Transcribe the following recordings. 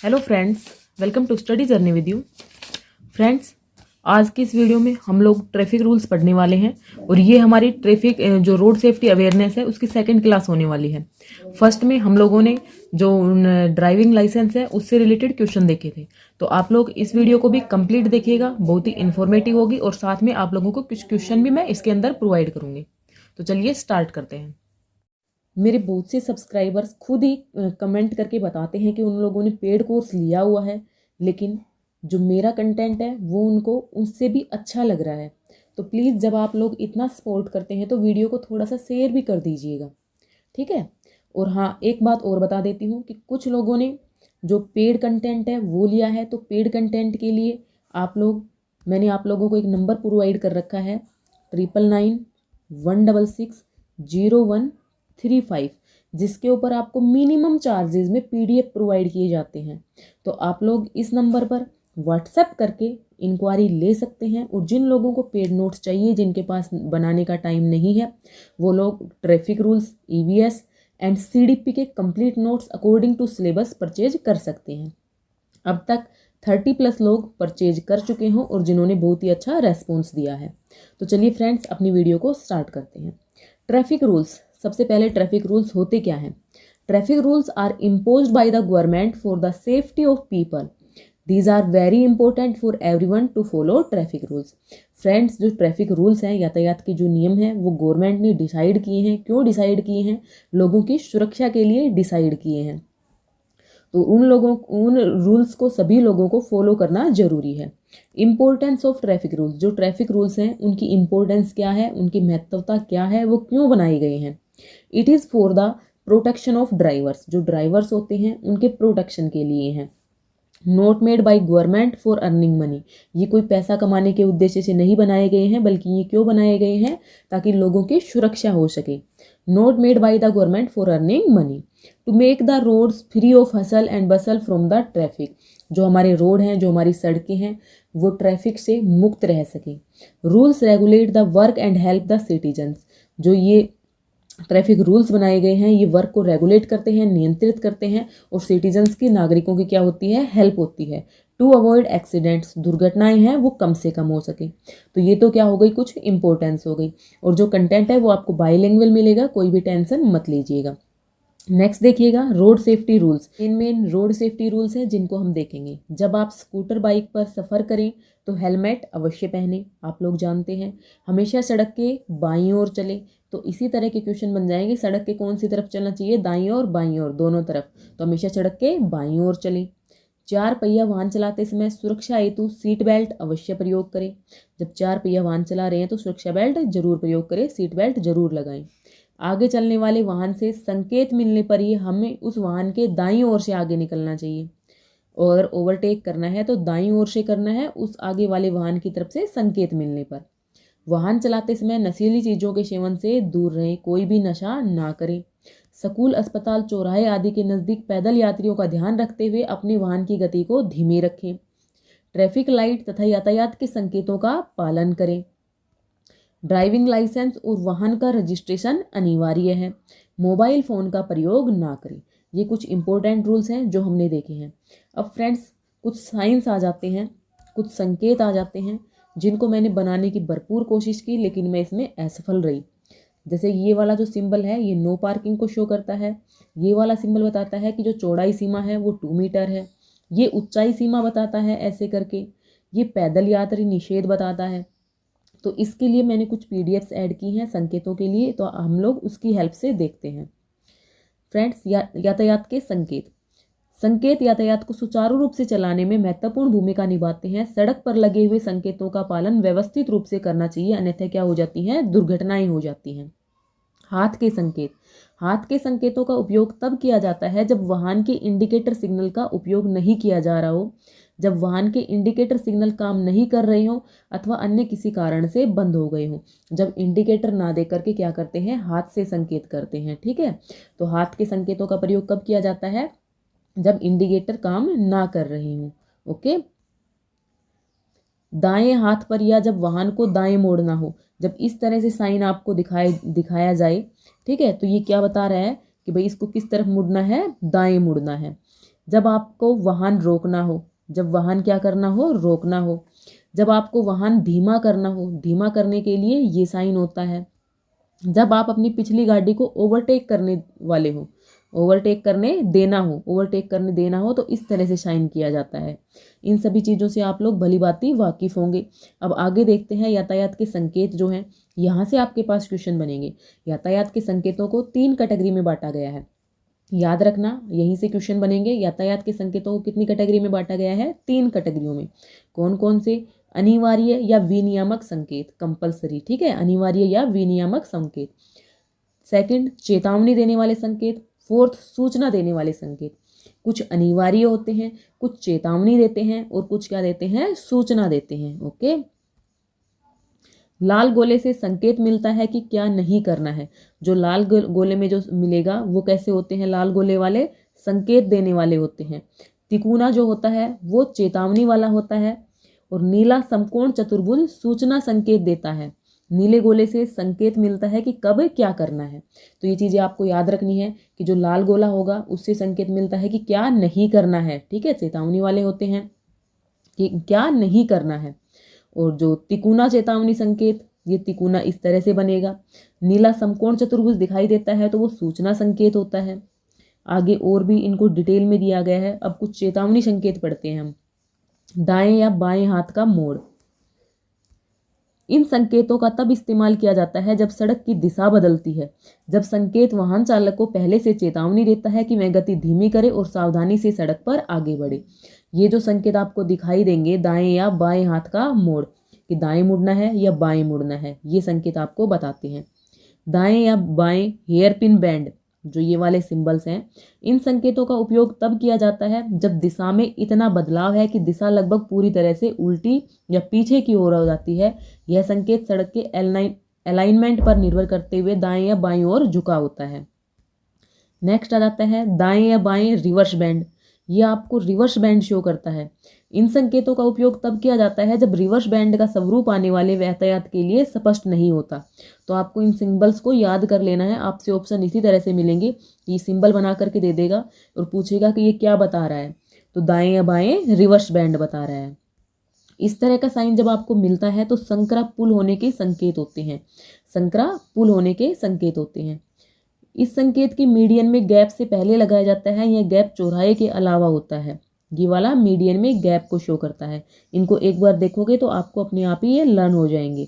Hello friends, welcome to study journey with you. Friends, आज की इस वीडियो में हम लोग ट्रैफिक रूल्स पढ़ने वाले हैं और ये हमारी ट्रैफिक जो रोड सेफ्टी अवेयरनेस है उसकी सेकंड क्लास होने वाली है। फर्स्ट में हम लोगों ने जो ड्राइविंग लाइसेंस है उससे रिलेटेड क्वेश्चन देखे थे, तो आप लोग इस वीडियो को भी कंप्लीट देखिएगा, बहुत ही इन्फॉर्मेटिव होगी और साथ में आप लोगों को कुछ क्वेश्चन भी मैं इसके अंदर प्रोवाइड करूंगी। तो चलिए स्टार्ट करते हैं। मेरे बहुत से सब्सक्राइबर्स खुद ही कमेंट करके बताते हैं कि उन लोगों ने पेड कोर्स लिया हुआ है, लेकिन जो मेरा कंटेंट है वो उनको उससे भी अच्छा लग रहा है। तो प्लीज़ जब आप लोग इतना सपोर्ट करते हैं तो वीडियो को थोड़ा सा शेयर भी कर दीजिएगा, ठीक है। और हाँ, एक बात और बता देती हूँ कि कुछ लोगों ने जो पेड कंटेंट है वो लिया है, तो पेड कंटेंट के लिए मैंने आप लोगों को एक नंबर प्रोवाइड कर रखा है 9991660135, जिसके ऊपर आपको मिनिमम चार्जेस में पीडीएफ प्रोवाइड किए जाते हैं। तो आप लोग इस नंबर पर व्हाट्सएप करके इंक्वायरी ले सकते हैं। और जिन लोगों को पेड नोट्स चाहिए, जिनके पास बनाने का टाइम नहीं है, वो लोग traffic rules, EVS and CDP के complete notes according to syllabus purchase कर सकते हैं। अब तक 30+ लोग परचेज कर चुके हों और जिन्होंने बहुत ही अच्छा रेस्पॉन्स दिया है। तो चलिए फ्रेंड्स, अपनी वीडियो को स्टार्ट करते हैं। ट्रैफिक रूल्स, सबसे पहले ट्रैफिक रूल्स होते क्या हैं? Traffic rules are imposed by the government for the safety of people. These are very important for everyone to follow traffic rules. Friends, जो ट्रैफिक रूल्स हैं, यातायात के जो नियम हैं, वो गवर्नमेंट ने डिसाइड किए हैं। क्यों डिसाइड किए हैं? लोगों की सुरक्षा के लिए डिसाइड किए हैं। तो उन रूल्स को सभी लोगों को फॉलो करना जरूरी है। इम्पोर्टेंस ऑफ ट्रैफिक रूल्स, जो ट्रैफिक रूल्स हैं उनकी इम्पोर्टेंस क्या है, उनकी महत्वता क्या है, वो क्यों बनाए गए हैं? It is for the protection of drivers, जो ड्राइवर्स होते हैं उनके प्रोटेक्शन के लिए हैं। Not made by government for earning money, ये कोई पैसा कमाने के उद्देश्य से नहीं बनाए गए हैं, बल्कि ये क्यों बनाए गए हैं? ताकि लोगों की सुरक्षा हो सके। Not made by the government for earning money, to make the roads free of hustle and bustle from the traffic, जो हमारे रोड हैं, जो हमारी सड़कें हैं, वो ट्रैफिक से मुक्त रह सके। Rules regulate the work and help the citizens, जो ये ट्रैफिक रूल्स बनाए गए हैं ये वर्क को रेगुलेट करते हैं, नियंत्रित करते हैं और सिटीजन्स की, नागरिकों की क्या होती है? हेल्प होती है। टू अवॉइड एक्सीडेंट्स, दुर्घटनाएं हैं वो कम से कम हो सके। तो ये तो क्या हो गई, कुछ इंपॉर्टेंस हो गई। और जो कंटेंट है वो आपको बाईलिंगुअल मिलेगा, कोई भी टेंशन मत लीजिएगा। नेक्स्ट देखिएगा, road safety rules. Main road safety rules हैं जिनको हम देखेंगे। जब आप स्कूटर बाइक पर सफ़र करें तो हेलमेट अवश्य पहने, आप लोग जानते हैं। हमेशा सड़क के बाईं ओर चले। तो इसी तरह के क्वेश्चन बन जाएंगे, सड़क के कौन सी तरफ चलना चाहिए, दाईं ओर बाईं ओर, दोनों तरफ। तो हमेशा सड़क के बाईं ओर चलें। 4 पहिया वाहन चलाते समय सुरक्षा हेतु सीट बेल्ट अवश्य प्रयोग करें। जब 4 पहिया वाहन चला रहे हैं तो सुरक्षा बेल्ट जरूर प्रयोग करें, सीट बेल्ट जरूर लगाएं। आगे चलने वाले वाहन से संकेत मिलने पर ही हमें उस वाहन के दाईं ओर से आगे निकलना चाहिए। और ओवरटेक करना है तो दाईं ओर से करना है, उस आगे वाले वाहन की तरफ से संकेत मिलने पर। वाहन चलाते समय नशीली चीज़ों के सेवन से दूर रहें, कोई भी नशा ना करें। स्कूल, अस्पताल, चौराहे आदि के नज़दीक पैदल यात्रियों का ध्यान रखते हुए अपने वाहन की गति को धीमे रखें। ट्रैफिक लाइट तथा यातायात के संकेतों का पालन करें। ड्राइविंग लाइसेंस और वाहन का रजिस्ट्रेशन अनिवार्य है। मोबाइल फ़ोन का प्रयोग ना करें। ये कुछ इंपॉर्टेंट रूल्स हैं जो हमने देखे हैं। अब फ्रेंड्स, कुछ साइंस आ जाते हैं, कुछ संकेत आ जाते हैं जिनको मैंने बनाने की भरपूर कोशिश की, लेकिन मैं इसमें असफल रही। जैसे ये वाला जो सिंबल है ये नो पार्किंग को शो करता है। ये वाला सिंबल बताता है कि जो चौड़ाई सीमा है वो 2 मीटर है। ये ऊंचाई सीमा बताता है ऐसे करके। ये पैदल यात्री निषेध बताता है। तो इसके लिए मैंने कुछ पीडीएफ्स ऐड की हैं संकेतों के लिए, तो हम लोग उसकी हेल्प से देखते हैं। फ्रेंड्स, यातायात के संकेत यातायात को सुचारू रूप से चलाने में महत्वपूर्ण भूमिका निभाते हैं। सड़क पर लगे हुए संकेतों का पालन व्यवस्थित रूप से करना चाहिए, अन्यथा क्या हो जाती हैं? दुर्घटनाएं हो जाती हैं। हाथ के संकेतों का उपयोग तब किया जाता है जब वाहन के इंडिकेटर सिग्नल का उपयोग नहीं किया जा रहा हो, जब वाहन के इंडिकेटर सिग्नल काम नहीं कर रहे हो अथवा अन्य किसी कारण से बंद हो गए हो। जब इंडिकेटर ना दे करके क्या करते हैं? हाथ से संकेत करते हैं, ठीक है। तो हाथ के संकेतों का प्रयोग कब किया जाता है? जब इंडिकेटर काम ना कर रहे हो। ओके। दाएं हाथ पर या जब वाहन को दाएं मोड़ना हो, जब इस तरह से साइन आपको दिखाया जाए, ठीक है, तो ये क्या बता रहा है कि भाई इसको किस तरफ मुड़ना है? दाएं मुड़ना है। जब आपको वाहन रोकना हो, जब वाहन क्या करना हो, रोकना हो। जब आपको वाहन धीमा करना हो, धीमा करने के लिए ये साइन होता है। जब आप अपनी पिछली गाड़ी को ओवरटेक करने वाले हो, ओवरटेक करने देना हो तो इस तरह से साइन किया जाता है। इन सभी चीज़ों से आप लोग भली भांति वाकिफ़ होंगे। अब आगे देखते हैं यातायात के संकेत जो हैं, यहाँ से आपके पास क्वेश्चन बनेंगे। यातायात के संकेतों को 3 कैटेगरी में बांटा गया है, याद रखना, यहीं से क्वेश्चन बनेंगे। यातायात के संकेतों को कितनी कैटेगरी में बांटा गया है? 3 कैटेगरियों में। कौन कौन से? अनिवार्य या विनियामक संकेत, कंपलसरी, ठीक है, अनिवार्य या विनियामक संकेत। सेकंड, चेतावनी देने वाले संकेत। फोर्थ, सूचना देने वाले संकेत। कुछ अनिवार्य होते हैं, कुछ चेतावनी देते हैं और कुछ क्या देते हैं? सूचना देते हैं। ओके, लाल गोले से संकेत मिलता है कि क्या नहीं करना है। जो लाल गोले में जो मिलेगा वो कैसे होते हैं? लाल गोले वाले संकेत देने वाले होते हैं। तिकोना जो होता है वो चेतावनी वाला होता है और नीला समकोण चतुर्भुज सूचना संकेत देता है। नीले गोले से संकेत मिलता है कि कब क्या करना है। तो ये चीज़ें आपको याद रखनी है कि जो लाल गोला होगा उससे संकेत मिलता है कि क्या नहीं करना है, ठीक है, चेतावनी वाले होते हैं कि क्या नहीं करना है। और जो तिकोना चेतावनी संकेत, ये तिकोना इस तरह से बनेगा। नीला समकोण चतुर्भुज दिखाई देता है तो वो सूचना संकेत होता है। आगे और भी इनको डिटेल में दिया गया है। अब कुछ चेतावनी संकेत पढ़ते हैं हम। दाएं या बाएं हाथ का मोड़, इन संकेतों का तब इस्तेमाल किया जाता है जब सड़क की दिशा बदलती है, जब संकेत वाहन चालक को पहले से चेतावनी देता है कि वह गति धीमी करे और सावधानी से सड़क पर आगे बढ़े। ये जो संकेत आपको दिखाई देंगे, दाएं या बाएं हाथ का मोड़, कि दाएं मुड़ना है या बाएं मुड़ना है, ये संकेत आपको बताते हैं। दाएं या बाएं हेयर पिन बैंड, जो ये वाले सिंबल्स हैं, इन संकेतों का उपयोग तब किया जाता है जब दिशा में इतना बदलाव है कि दिशा लगभग पूरी तरह से उल्टी या पीछे की ओर हो जाती है। यह संकेत सड़क के अलाइनमेंट पर निर्भर करते हुए दाएं या बाएं ओर झुका होता है। नेक्स्ट आ जाता है दाएं या बाएं रिवर्स बैंड। ये आपको रिवर्स बैंड शो करता है। इन संकेतों का उपयोग तब किया जाता है जब रिवर्स बैंड का स्वरूप आने वाले यातायात के लिए स्पष्ट नहीं होता। तो आपको इन सिंबल्स को याद कर लेना है। आपसे ऑप्शन इसी तरह से मिलेंगे, ये सिंबल बना करके दे देगा और पूछेगा कि ये क्या बता रहा है, तो दाएं या बाएं रिवर्स बैंड बता रहा है। इस तरह का साइन जब आपको मिलता है तो संकरा पुल होने के संकेत होते हैं। संकरा पुल होने के संकेत होते हैं। इस संकेत की मीडियन में गैप से पहले लगाया जाता है। यह गैप चौराहे के अलावा होता है। ये वाला मीडियन में गैप को शो करता है। इनको एक बार देखोगे तो आपको अपने आप ही ये लर्न हो जाएंगे।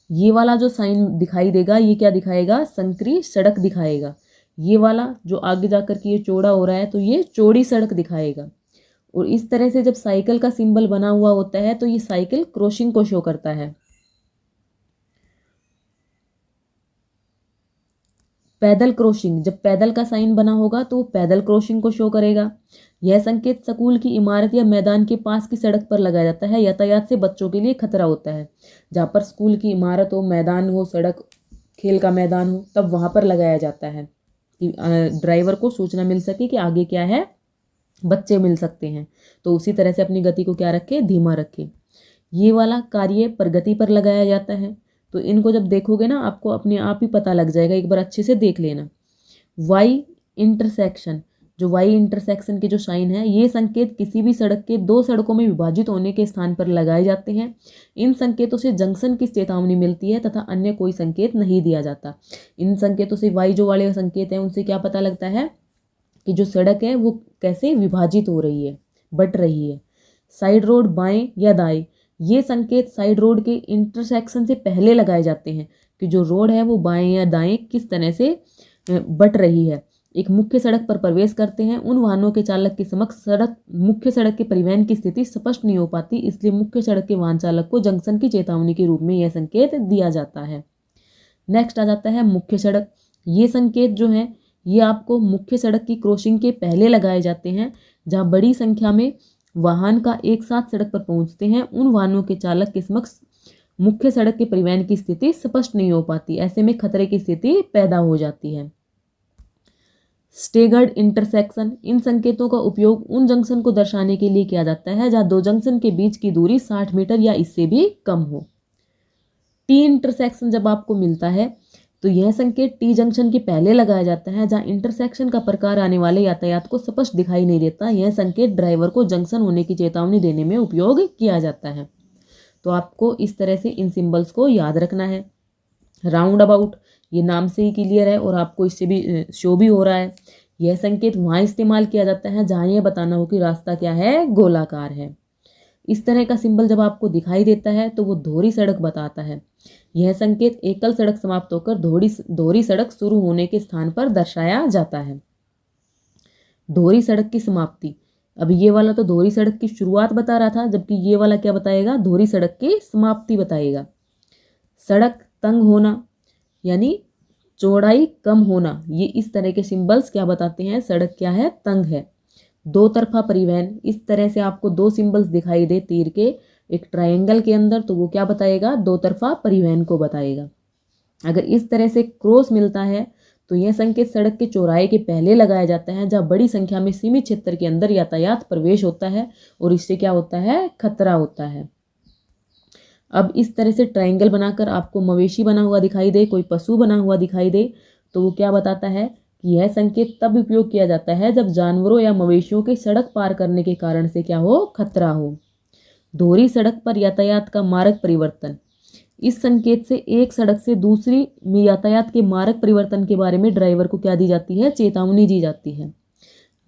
ये वाला जो साइन दिखाई देगा, ये क्या दिखाएगा? संकरी सड़क दिखाएगा। ये वाला जो आगे जाकर के ये चौड़ा हो रहा है तो ये चौड़ी सड़क दिखाएगा। और इस तरह से जब साइकिल का सिंबल बना हुआ होता है तो ये साइकिल क्रॉसिंग को शो करता है। पैदल क्रॉसिंग, जब पैदल का साइन बना होगा तो वो पैदल क्रॉसिंग को शो करेगा। यह संकेत स्कूल की इमारत या मैदान के पास की सड़क पर लगाया जाता है। यातायात से बच्चों के लिए खतरा होता है। जहाँ पर स्कूल की इमारत हो, मैदान हो, सड़क, खेल का मैदान हो, तब वहाँ पर लगाया जाता है कि ड्राइवर को सूचना मिल सके कि आगे क्या है, बच्चे मिल सकते हैं। तो उसी तरह से अपनी गति को क्या रखे? धीमा रखे। ये वाला कार्य प्रगति पर लगाया जाता है। तो इनको जब देखोगे ना आपको अपने आप ही पता लग जाएगा, एक बार अच्छे से देख लेना। वाई इंटरसेक्शन, जो वाई इंटरसेक्शन के जो साइन है, ये संकेत किसी भी सड़क के 2 सड़कों में विभाजित होने के स्थान पर लगाए जाते हैं। इन संकेतों से जंक्शन की चेतावनी मिलती है तथा अन्य कोई संकेत नहीं दिया जाता। इन संकेतों से वाई जो वाले संकेत हैं उनसे क्या पता लगता है कि जो सड़क है वो कैसे विभाजित हो रही है, बट रही है। साइड रोड बाएं या दाएं, ये संकेत साइड रोड के इंटरसेक्शन से पहले लगाए जाते हैं कि जो रोड है वो बाएं या दाएं किस तरह से बट रही है। एक मुख्य सड़क पर प्रवेश करते हैं उन वाहनों के चालक के समक्ष मुख्य सड़क के परिवहन की स्थिति स्पष्ट नहीं हो पाती, इसलिए मुख्य सड़क के वाहन चालक को जंक्शन की चेतावनी के रूप में यह संकेत दिया जाता है। नेक्स्ट आ जाता है मुख्य सड़क। ये संकेत जो है ये आपको मुख्य सड़क की क्रॉसिंग के पहले लगाए जाते हैं, जहाँ बड़ी संख्या में वाहन का एक साथ सड़क पर पहुंचते हैं। उन वाहनों के चालक के समक्ष मुख्य सड़क के परिवहन की स्थिति स्पष्ट नहीं हो पाती, ऐसे में खतरे की स्थिति पैदा हो जाती है। स्टेगर्ड इंटरसेक्शन, इन संकेतों का उपयोग उन जंक्शन को दर्शाने के लिए किया जाता है जहां 2 जंक्शन के बीच की दूरी 60 मीटर या इससे भी कम हो। टी इंटरसेक्शन जब आपको मिलता है तो यह संकेत टी जंक्शन के पहले लगाया जाता है जहां इंटरसेक्शन का प्रकार आने वाले यातायात को स्पष्ट दिखाई नहीं देता। यह संकेत ड्राइवर को जंक्शन होने की चेतावनी देने में उपयोग किया जाता है। तो आपको इस तरह से इन सिंबल्स को याद रखना है। राउंड अबाउट, ये नाम से ही क्लियर है और आपको इससे भी शो भी हो रहा है। यह संकेत वहाँ इस्तेमाल किया जाता है जहाँ यह बताना हो कि रास्ता क्या है, गोलाकार है। इस तरह का सिंबल जब आपको दिखाई देता है तो वो दोहरी सड़क बताता है। यह संकेत एकल सड़क समाप्त होकर दोहरी सड़क शुरू होने के स्थान पर दर्शाया जाता है। दोहरी सड़क की समाप्ति, अब ये वाला तो दोहरी सड़क की शुरुआत बता रहा था, जबकि ये वाला क्या बताएगा, दोहरी सड़क की समाप्ति बताएगा। सड़क तंग होना यानी चौड़ाई कम होना, ये इस तरह के सिंबल्स क्या बताते हैं, सड़क क्या है, तंग है। दो तरफा परिवहन, इस तरह से आपको दो सिंबल्स दिखाई दे तीर के एक ट्रायंगल के अंदर, तो वो क्या बताएगा, दो तरफा परिवहन को बताएगा। अगर इस तरह से क्रॉस मिलता है तो यह संकेत सड़क के चौराहे के पहले लगाया जाता है जहाँ बड़ी संख्या में सीमित क्षेत्र के अंदर यातायात प्रवेश होता है और इससे क्या होता है, खतरा होता है। अब इस तरह से ट्रायंगल बनाकर आपको मवेशी बना हुआ दिखाई दे, कोई पशु बना हुआ दिखाई दे, तो वो क्या बताता है कि यह संकेत तब उपयोग किया जाता है जब जानवरों या मवेशियों के सड़क पार करने के कारण से क्या हो, खतरा हो। दोहरी सड़क पर यातायात का मार्ग परिवर्तन, इस संकेत से एक सड़क से दूसरी में यातायात के मार्ग परिवर्तन के बारे में ड्राइवर को क्या दी जाती है, चेतावनी दी जाती है।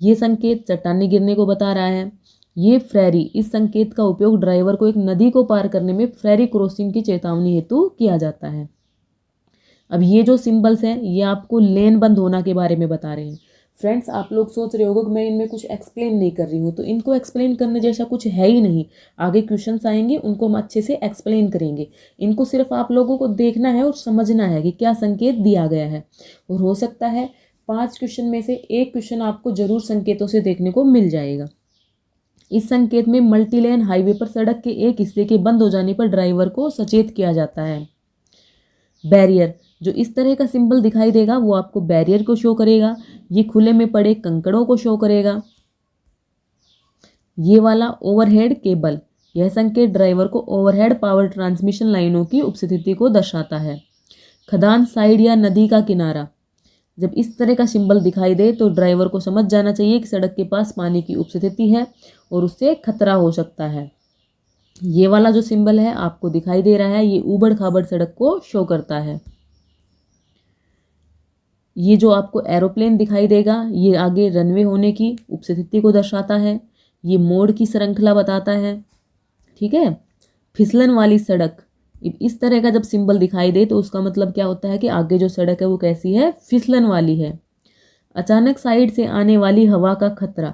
ये संकेत चट्टानें गिरने को बता रहा है। ये फ्रेरी, इस संकेत का उपयोग ड्राइवर को एक नदी को पार करने में फ्रेरी क्रॉसिंग की चेतावनी हेतु किया जाता है। अब ये जो सिंबल्स हैं ये आपको लेन बंद होना के बारे में बता रहे हैं। फ्रेंड्स, आप लोग सोच रहे होगे कि मैं इनमें कुछ एक्सप्लेन नहीं कर रही हूँ, तो इनको एक्सप्लेन करने जैसा कुछ है ही नहीं। आगे क्वेश्चंस आएंगे, उनको हम अच्छे से एक्सप्लेन करेंगे। इनको सिर्फ आप लोगों को देखना है और समझना है कि क्या संकेत दिया गया है। और हो सकता है 5 क्वेश्चन में से एक क्वेश्चन आपको जरूर संकेतों से देखने को मिल जाएगा। इस संकेत में मल्टीलेन हाईवे पर सड़क के एक हिस्से के बंद हो जाने पर ड्राइवर को सचेत किया जाता है। बैरियर, जो इस तरह का सिंबल दिखाई देगा वो आपको बैरियर को शो करेगा। ये खुले में पड़े कंकड़ों को शो करेगा। ये वाला ओवरहेड केबल, यह संकेत ड्राइवर को ओवरहेड पावर ट्रांसमिशन लाइनों की उपस्थिति को दर्शाता है। खदान साइड या नदी का किनारा, जब इस तरह का सिंबल दिखाई दे तो ड्राइवर को समझ जाना चाहिए कि सड़क के पास पानी की उपस्थिति है और उससे खतरा हो सकता है। ये वाला जो सिंबल है आपको दिखाई दे रहा है, ये ऊबड़ खाबड़ सड़क को शो करता है। ये जो आपको एरोप्लेन दिखाई देगा ये आगे रनवे होने की उपस्थिति को दर्शाता है। ये मोड़ की श्रृंखला बताता है। ठीक है, फिसलन वाली सड़क, इस तरह का जब सिंबल दिखाई दे तो उसका मतलब क्या होता है कि आगे जो सड़क है वो कैसी है, फिसलन वाली है। अचानक साइड से आने वाली हवा का खतरा,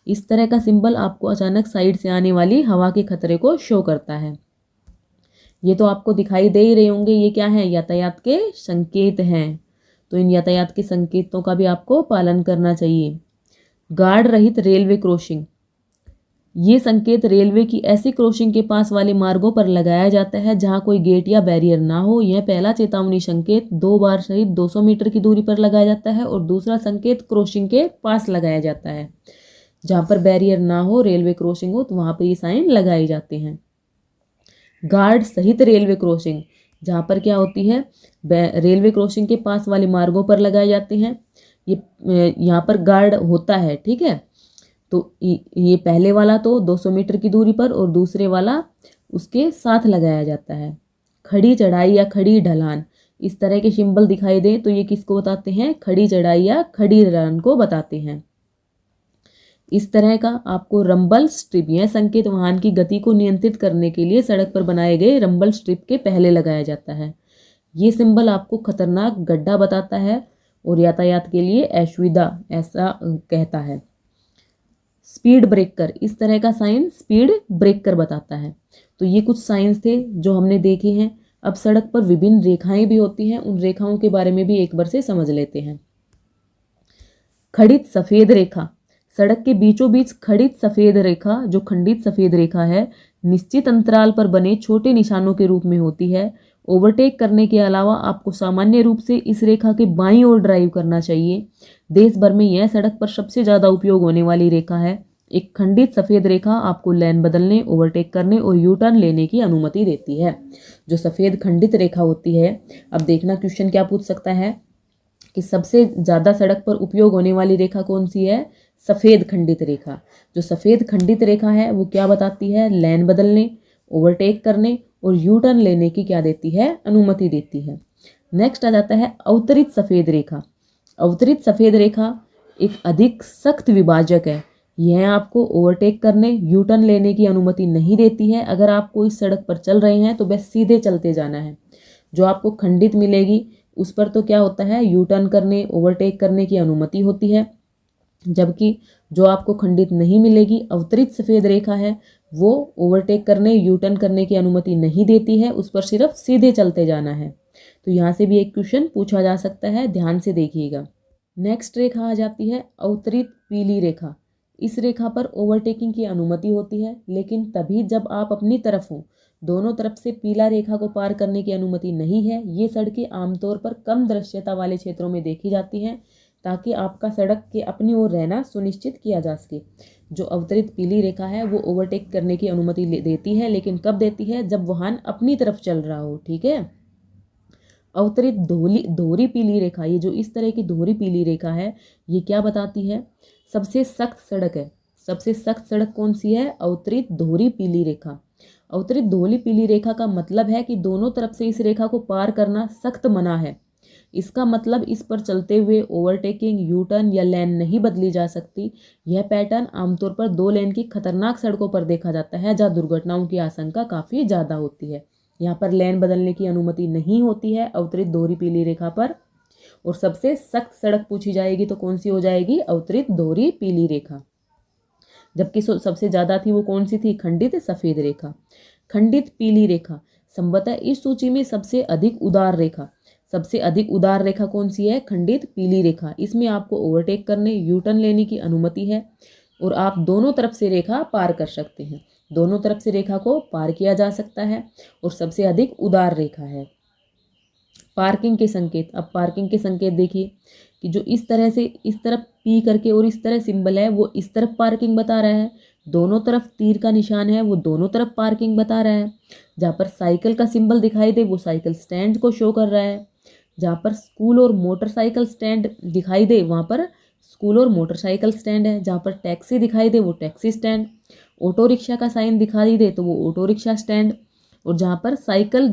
इस तरह का सिंबल आपको अचानक साइड से आने वाली हवा के खतरे को शो करता है। ये तो आपको दिखाई दे ही रहे होंगे, ये क्या है, यातायात के संकेत हैं। तो इन यातायात के संकेतों का भी आपको पालन करना चाहिए। गार्ड रहित रेलवे क्रॉसिंग, ये संकेत रेलवे की ऐसी क्रॉसिंग के पास वाले मार्गों पर लगाया जाता है जहां कोई गेट या बैरियर ना हो। यह पहला चेतावनी संकेत 2 बार सहित 200 मीटर की दूरी पर लगाया जाता है और दूसरा संकेत क्रॉसिंग के पास लगाया जाता है। जहां पर बैरियर ना हो, रेलवे क्रॉसिंग हो, तो वहां पर ये साइन लगाए जाते हैं। गार्ड सहित रेलवे क्रॉसिंग, जहाँ पर क्या होती है, रेलवे क्रॉसिंग के पास वाले मार्गों पर लगाए जाते हैं। ये यहाँ पर गार्ड होता है। ठीक है, तो ये पहले वाला तो 200 मीटर की दूरी पर और दूसरे वाला उसके साथ लगाया जाता है। खड़ी चढ़ाई या खड़ी ढलान, इस तरह के सिंबल दिखाई दे तो ये किसको बताते हैं, खड़ी चढ़ाई या खड़ी ढलान को बताते हैं। इस तरह का आपको रंबल स्ट्रिप, यह संकेत वाहन की गति को नियंत्रित करने के लिए सड़क पर बनाए गए रंबल स्ट्रिप के पहले लगाया जाता है। ये सिंबल आपको खतरनाक गड्ढा बताता है और यातायात के लिए असुविधा ऐसा कहता है। स्पीड ब्रेकर, इस तरह का साइन स्पीड ब्रेकर बताता है। तो ये कुछ साइंस थे जो हमने देखे हैं। अब सड़क पर विभिन्न रेखाएं भी होती हैं, उन रेखाओं के बारे में भी एक बार से समझ लेते हैं। खड़ित सफेद रेखा, सड़क के बीचों बीच खड़ित सफेद रेखा, जो खंडित सफेद रेखा है, निश्चित अंतराल पर बने छोटे निशानों के रूप में होती है। ओवरटेक करने के अलावा आपको सामान्य रूप से इस रेखा के बाईं ओर ड्राइव करना चाहिए। देश भर में यह सड़क पर सबसे ज़्यादा उपयोग होने वाली रेखा है। एक खंडित सफ़ेद रेखा आपको लेन बदलने, ओवरटेक करने और यू टर्न लेने की अनुमति देती है। जो सफ़ेद खंडित रेखा होती है, अब देखना क्वेश्चन क्या पूछ सकता है कि सबसे ज़्यादा सड़क पर उपयोग होने वाली रेखा कौन सी है? सफ़ेद खंडित रेखा। जो सफ़ेद खंडित रेखा है वो क्या बताती है? लेन बदलने, ओवरटेक करने और यू टर्न लेने की क्या देती है? अनुमति देती है। नेक्स्ट आ जाता है अवतरित सफ़ेद रेखा। अवतरित सफ़ेद रेखा एक अधिक सख्त विभाजक है। यह आपको ओवरटेक करने, यू टर्न लेने की अनुमति नहीं देती है। अगर आप कोई सड़क पर चल रहे हैं तो बस सीधे चलते जाना है। जो आपको खंडित मिलेगी उस पर तो क्या होता है? यू टर्न करने, ओवरटेक करने की अनुमति होती है। जबकि जो आपको खंडित नहीं मिलेगी, अवतरित सफ़ेद रेखा है, वो ओवरटेक करने, यू टर्न करने की अनुमति नहीं देती है। उस पर सिर्फ सीधे चलते जाना है। तो यहाँ से भी एक क्वेश्चन पूछा जा सकता है, ध्यान से देखिएगा। नेक्स्ट रेखा आ जाती है अवतरित पीली रेखा। इस रेखा पर ओवरटेकिंग की अनुमति होती है, लेकिन तभी जब आप अपनी तरफ हो। दोनों तरफ से पीला रेखा को पार करने की अनुमति नहीं है। ये सड़कें आमतौर पर कम दृश्यता वाले क्षेत्रों में देखी जाती हैं, ताकि आपका सड़क के अपनी ओर रहना सुनिश्चित किया जा सके। जो अवतरित पीली रेखा है वो ओवरटेक करने की अनुमति देती है, लेकिन कब देती है? जब वाहन अपनी तरफ चल रहा हो। ठीक है। अवतरित दोहरी पीली रेखा, ये जो इस तरह की दोहरी पीली रेखा है, ये क्या बताती है? सबसे सख्त सड़क है। सबसे सख्त सड़क कौन सी है? अवतरित दोहरी पीली रेखा। अवतरित दोहरी पीली रेखा का मतलब है कि दोनों तरफ से इस रेखा को पार करना सख्त मना है। इसका मतलब इस पर चलते हुए ओवरटेकिंग, यू टर्न या लेन नहीं बदली जा सकती। यह पैटर्न आमतौर पर 2 लेन की खतरनाक सड़कों पर देखा जाता है, जहाँ दुर्घटनाओं की आशंका काफ़ी ज़्यादा होती है। यहाँ पर लेन बदलने की अनुमति नहीं होती है अवतरित दोहरी पीली रेखा पर। और सबसे सख्त सड़क पूछी जाएगी तो कौन सी हो जाएगी? अवतरित दोहरी पीली रेखा। जबकि सबसे ज़्यादा थी वो कौन सी थी? खंडित सफ़ेद रेखा। खंडित पीली रेखा संभवतः इस सूची में सबसे अधिक उदार रेखा। सबसे अधिक उदार रेखा कौन सी है? खंडित पीली रेखा। इसमें आपको ओवरटेक करने, यू टर्न लेने की अनुमति है और आप दोनों तरफ से रेखा पार कर सकते हैं। दोनों तरफ से रेखा को पार किया जा सकता है और सबसे अधिक उदार रेखा है। पार्किंग के संकेत। अब पार्किंग के संकेत देखिए कि जो इस तरह से इस तरफ पी करके और इस तरह सिंबल है, वो इस तरफ पार्किंग बता रहा है। दोनों तरफ तीर का निशान है, वो दोनों तरफ पार्किंग बता रहा है। जहाँ पर साइकिल का सिंबल दिखाई दे वो साइकिल स्टैंड को शो कर रहा है। जहाँ पर स्कूल और मोटरसाइकिल स्टैंड दिखाई दे वहाँ पर स्कूल और मोटरसाइकिल स्टैंड है। जहाँ पर टैक्सी दिखाई दे वो टैक्सी स्टैंड। ऑटो रिक्शा का साइन दिखाई दे तो वो ऑटो रिक्शा स्टैंड। और जहाँ पर साइकिल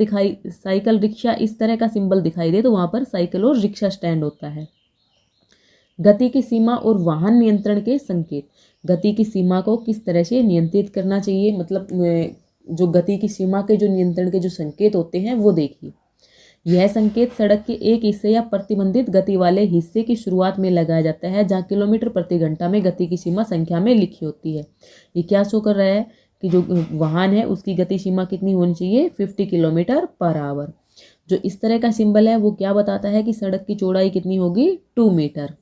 रिक्शा इस तरह का सिंबल दिखाई दे तो वहाँ पर साइकिल और रिक्शा स्टैंड होता है। गति की सीमा और वाहन नियंत्रण के संकेत। गति की सीमा को किस तरह से नियंत्रित करना चाहिए, मतलब जो गति की सीमा के जो नियंत्रण के जो संकेत होते हैं वो देखिए। यह संकेत सड़क के एक हिस्से या प्रतिबंधित गति वाले हिस्से की शुरुआत में लगाया जाता है, जहाँ किलोमीटर प्रति घंटा में गति की सीमा संख्या में लिखी होती है। ये क्या शो कर रहा है कि जो वाहन है उसकी गति सीमा कितनी होनी चाहिए? 50 किलोमीटर पर आवर। जो इस तरह का सिंबल है वो क्या बताता है कि सड़क की चौड़ाई कितनी होगी? 2 मीटर।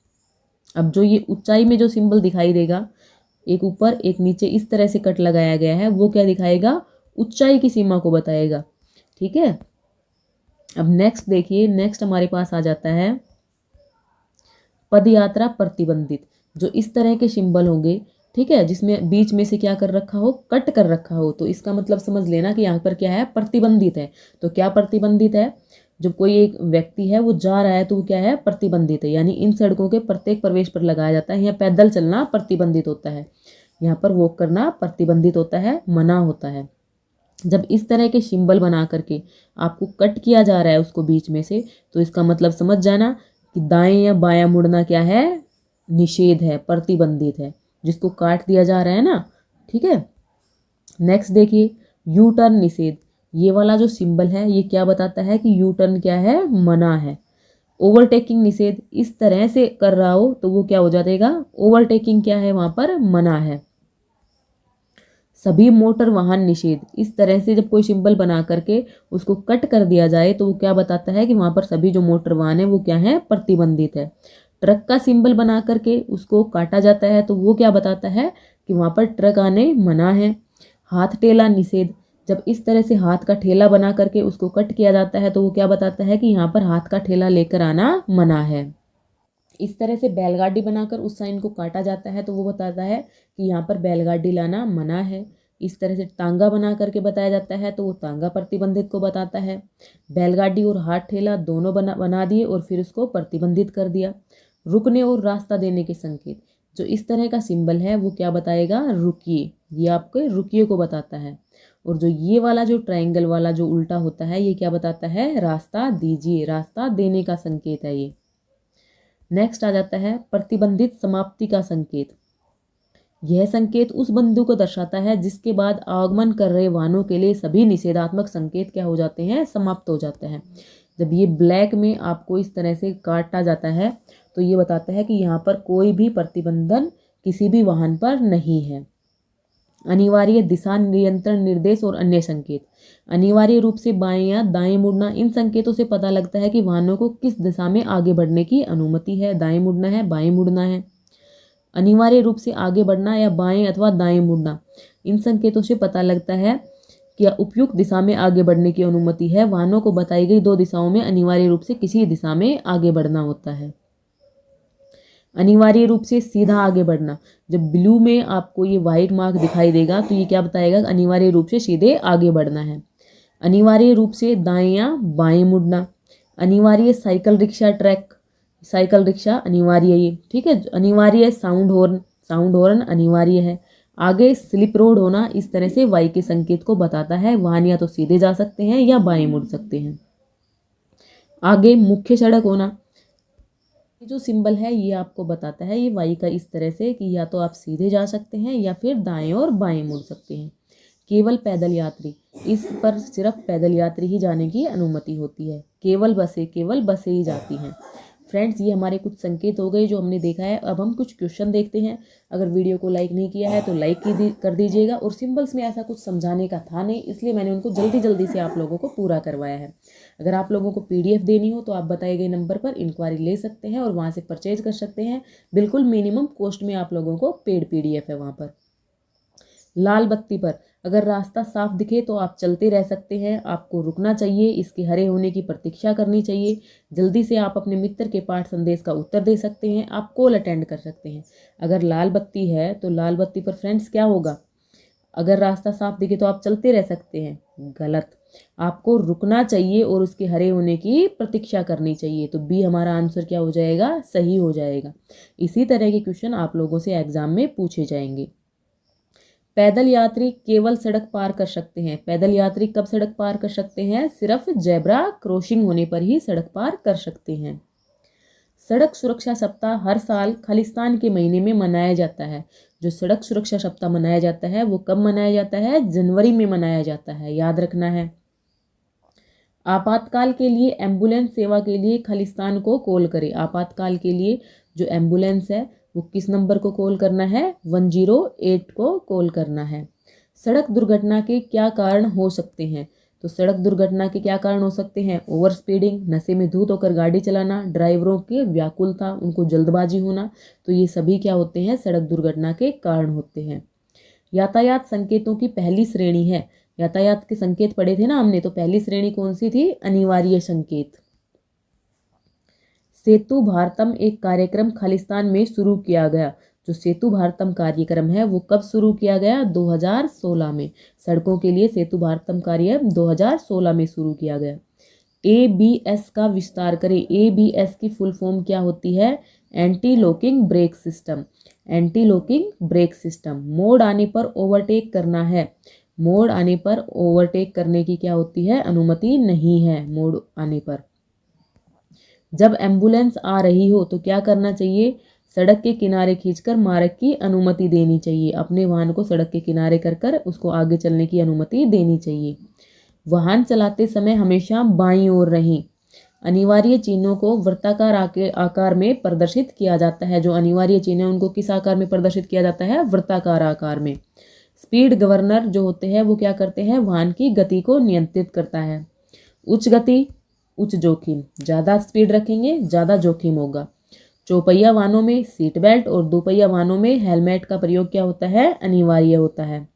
अब जो ये ऊंचाई में जो सिंबल दिखाई देगा, एक ऊपर एक नीचे इस तरह से कट लगाया गया है, वो क्या दिखाएगा? ऊंचाई की सीमा को बताएगा। ठीक है। अब नेक्स्ट देखिए, नेक्स्ट हमारे पास आ जाता है पदयात्रा प्रतिबंधित। जो इस तरह के सिंबल होंगे, ठीक है, जिसमें बीच में से क्या कर रखा हो? कट कर रखा हो, तो इसका मतलब समझ लेना कि यहाँ पर क्या है? प्रतिबंधित है। तो क्या प्रतिबंधित है? जब कोई एक व्यक्ति है वो जा रहा है तो वो क्या है? प्रतिबंधित है। यानी इन सड़कों के प्रत्येक प्रवेश पर लगाया जाता है। यहाँ पैदल चलना प्रतिबंधित होता है, यहाँ पर वॉक करना प्रतिबंधित होता है, मना होता है। जब इस तरह के सिंबल बना करके आपको कट किया जा रहा है उसको बीच में से, तो इसका मतलब समझ जाना कि दाएं या बायां मुड़ना क्या है? निषेध है, प्रतिबंधित है, जिसको काट दिया जा रहा है ना। ठीक है। नेक्स्ट देखिए, यू टर्न निषेध। ये वाला जो सिंबल है ये क्या बताता है कि यू टर्न क्या है? मना है। ओवरटेकिंग निषेध, इस तरह से कर रहा हो तो वो क्या हो जाएगा? ओवरटेकिंग क्या है? वहाँ पर मना है। सभी मोटर वाहन निषेध, इस तरह से जब कोई सिंबल बना करके उसको कट कर दिया जाए तो वो क्या बताता है कि वहाँ पर सभी जो मोटर वाहन है वो क्या है? प्रतिबंधित है। ट्रक का सिंबल बना करके उसको काटा जाता है तो वो क्या बताता है कि वहाँ पर ट्रक आने मना है। हाथ ठेला निषेध, जब इस तरह से हाथ का ठेला बना करके उसको कट किया जाता है तो वो क्या बताता है कि यहाँ पर हाथ का ठेला लेकर आना मना है। इस तरह से बैलगाड़ी बनाकर उस साइन को काटा जाता है तो वो बताता है कि यहाँ पर बैलगाड़ी लाना मना है। इस तरह से टांगा बना करके बताया जाता है तो वो टांगा प्रतिबंधित को बताता है। बैलगाड़ी और हाथ ठेला दोनों बना दिए और फिर उसको प्रतिबंधित कर दिया। रुकने और रास्ता देने के संकेत, जो इस तरह का सिंबल है वो क्या बताएगा, रुकिए, ये आपके रुकिए को बताता है। और जो ये वाला जो ट्रायंगल वाला जो उल्टा होता है ये क्या बताता है, रास्ता दीजिए, रास्ता देने का संकेत है ये। नेक्स्ट आ जाता है प्रतिबंधित समाप्ति का संकेत। यह संकेत उस बिंदु को दर्शाता है जिसके बाद आगमन कर रहे वाहनों के लिए सभी निषेधात्मक संकेत क्या हो जाते हैं, समाप्त हो जाते हैं। जब ये ब्लैक में आपको इस तरह से काटा जाता है तो ये बताता है कि यहाँ पर कोई भी प्रतिबंधन किसी भी वाहन पर नहीं है। अनिवार्य दिशा नियंत्रण निर्देश और अन्य संकेत। अनिवार्य रूप से बाएं या दाएं मुड़ना, इन संकेतों से पता लगता है कि वाहनों को किस दिशा में आगे बढ़ने की अनुमति है, दाएं मुड़ना है, बाएं मुड़ना है। अनिवार्य रूप से आगे बढ़ना या बाएं अथवा दाएं मुड़ना, इन संकेतों से पता लगता है कि उपयुक्त दिशा में आगे बढ़ने की अनुमति है। वाहनों को बताई गई दो दिशाओं में अनिवार्य रूप से किसी दिशा में आगे बढ़ना होता है। अनिवार्य रूप से सीधा आगे बढ़ना, जब ब्लू में आपको ये वाइट मार्क दिखाई देगा तो ये क्या बताएगा, अनिवार्य रूप से सीधे आगे बढ़ना है। अनिवार्य रूप से दाएं या बाएं मुड़ना। अनिवार्य cycle rickshaw track, cycle rickshaw अनिवार्य, ये ठीक है। अनिवार्य साउंड हॉर्न, साउंड हॉर्न अनिवार्य है। आगे स्लिप रोड होना, इस तरह से वाई के संकेत को बताता है। वाहन या तो सीधे जा सकते हैं या बाएं मुड़ सकते हैं। आगे मुख्य सड़क होना, जो सिंबल है ये आपको बताता है, ये वाई का इस तरह से कि या तो आप सीधे जा सकते हैं या फिर दाएं और बाएं मुड़ सकते हैं। केवल पैदल यात्री, इस पर सिर्फ पैदल यात्री ही जाने की अनुमति होती है। केवल बसें ही जाती हैं। फ्रेंड्स, ये हमारे कुछ संकेत हो गए जो हमने देखा है। अब हम कुछ क्वेश्चन देखते हैं। अगर वीडियो को लाइक नहीं किया है तो लाइक कर दीजिएगा। और सिंबल्स में ऐसा कुछ समझाने का था नहीं, इसलिए मैंने उनको जल्दी से आप लोगों को पूरा करवाया है। अगर आप लोगों को PDF देनी हो तो आप बताए गए नंबर पर इंक्वायरी ले सकते हैं और वहाँ से परचेज कर सकते हैं। बिल्कुल मिनिमम कॉस्ट में आप लोगों को पेड PDF है वहाँ पर। लाल बत्ती पर अगर रास्ता साफ दिखे तो आप चलते रह सकते हैं, आपको रुकना चाहिए, इसके हरे होने की प्रतीक्षा करनी चाहिए। जल्दी से आप अपने मित्र के पाठ संदेश का उत्तर दे सकते हैं, आप कॉल अटेंड कर सकते हैं। अगर लाल बत्ती है तो लाल बत्ती पर फ्रेंड्स क्या होगा, अगर रास्ता साफ दिखे तो आप चलते रह सकते हैं, गलत, आपको रुकना चाहिए और उसके हरे होने की प्रतीक्षा करनी चाहिए। तो बी हमारा आंसर क्या हो जाएगा, सही हो जाएगा। इसी तरह के क्वेश्चन आप लोगों से एग्जाम में पूछे जाएंगे। पैदल यात्री केवल सड़क पार कर सकते हैं। पैदल यात्री कब सड़क पार कर सकते हैं, सिर्फ जेब्रा क्रॉसिंग होने पर ही सड़क पार कर सकते हैं। सड़क सुरक्षा सप्ताह हर साल खालिस्तान के महीने में मनाया जाता है। जो सड़क सुरक्षा सप्ताह मनाया जाता है वो कब मनाया जाता है, जनवरी में मनाया जाता है, याद रखना है। आपातकाल के लिए एम्बुलेंस सेवा के लिए खालिस्तान को कॉल करें। आपातकाल के लिए जो एम्बुलेंस है वो किस नंबर को कॉल करना है, 108 को कॉल करना है। सड़क दुर्घटना के क्या कारण हो सकते हैं, तो सड़क दुर्घटना के क्या कारण हो सकते हैं, ओवर स्पीडिंग, नशे में धुत होकर गाड़ी चलाना, ड्राइवरों के व्याकुलता, उनको जल्दबाजी होना, तो ये सभी क्या होते हैं, सड़क दुर्घटना के कारण होते हैं। यातायात संकेतों की पहली श्रेणी है, यातायात के संकेत पढ़े थे ना हमने, तो पहली श्रेणी कौन सी थी, अनिवार्य संकेत। सेतु भारतम एक कार्यक्रम खालिस्तान में शुरू किया गया। जो सेतु भारतम कार्यक्रम है वो कब शुरू किया गया, 2016 में। सड़कों के लिए सेतु भारतम कार्यक्रम 2016 में शुरू किया गया। ABS का विस्तार करें। ABS की फुल फॉर्म क्या होती है, anti locking brake system. Anti locking brake system. मोड़ आने पर ओवरटेक करना है। मोड़ आने पर ओवरटेक करने की क्या होती है, अनुमति नहीं है मोड़ आने पर। जब एम्बुलेंस आ रही हो तो क्या करना चाहिए, सड़क के किनारे खींचकर मार्ग की अनुमति देनी चाहिए। अपने वाहन को सड़क के किनारे कर उसको आगे चलने की अनुमति देनी चाहिए। वाहन चलाते समय हमेशा बाईं ओर रहें। अनिवार्य चिन्हों को वृत्ताकार आकार में प्रदर्शित किया जाता है। जो अनिवार्य चिन्ह है उनको किस आकार में प्रदर्शित किया जाता है, वृत्ताकार आकार में। स्पीड गवर्नर जो होते हैं वो क्या करते हैं, वाहन की गति को नियंत्रित करता है। उच्च गति उच्च जोखिम, ज़्यादा स्पीड रखेंगे ज़्यादा जोखिम होगा। चौपहिया वाहनों में सीट बेल्ट और दोपहिया वाहनों में हेलमेट का प्रयोग क्या होता है, अनिवार्य होता है।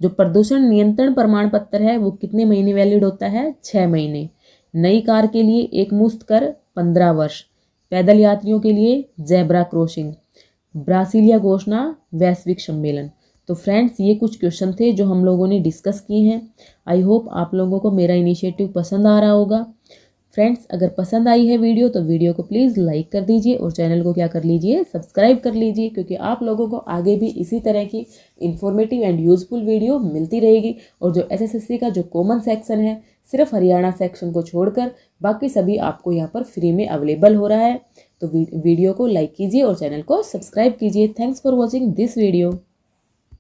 जो प्रदूषण नियंत्रण प्रमाण पत्र है वो कितने महीने वैलिड होता है, 6 महीने। नई कार के लिए एक मुश्त कर 15 वर्ष। पैदल यात्रियों के लिए जेब्रा क्रॉसिंग, ब्रासीलिया घोषणा वैश्विक सम्मेलन। तो फ्रेंड्स, ये कुछ क्वेश्चन थे जो हम लोगों ने डिस्कस किए हैं। आई होप आप लोगों को मेरा इनिशिएटिव पसंद आ रहा होगा। फ्रेंड्स, अगर पसंद आई है वीडियो तो वीडियो को प्लीज़ लाइक कर दीजिए और चैनल को क्या कर लीजिए, सब्सक्राइब कर लीजिए, क्योंकि आप लोगों को आगे भी इसी तरह की इन्फॉर्मेटिव एंड यूजफुल वीडियो मिलती रहेगी। और जो एसएससी का जो कॉमन सेक्शन है, सिर्फ हरियाणा सेक्शन को छोड़कर बाकी सभी आपको यहाँ पर फ्री में अवेलेबल हो रहा है। तो वीडियो को लाइक कीजिए और चैनल को सब्सक्राइब कीजिए। Thanks for watching this video.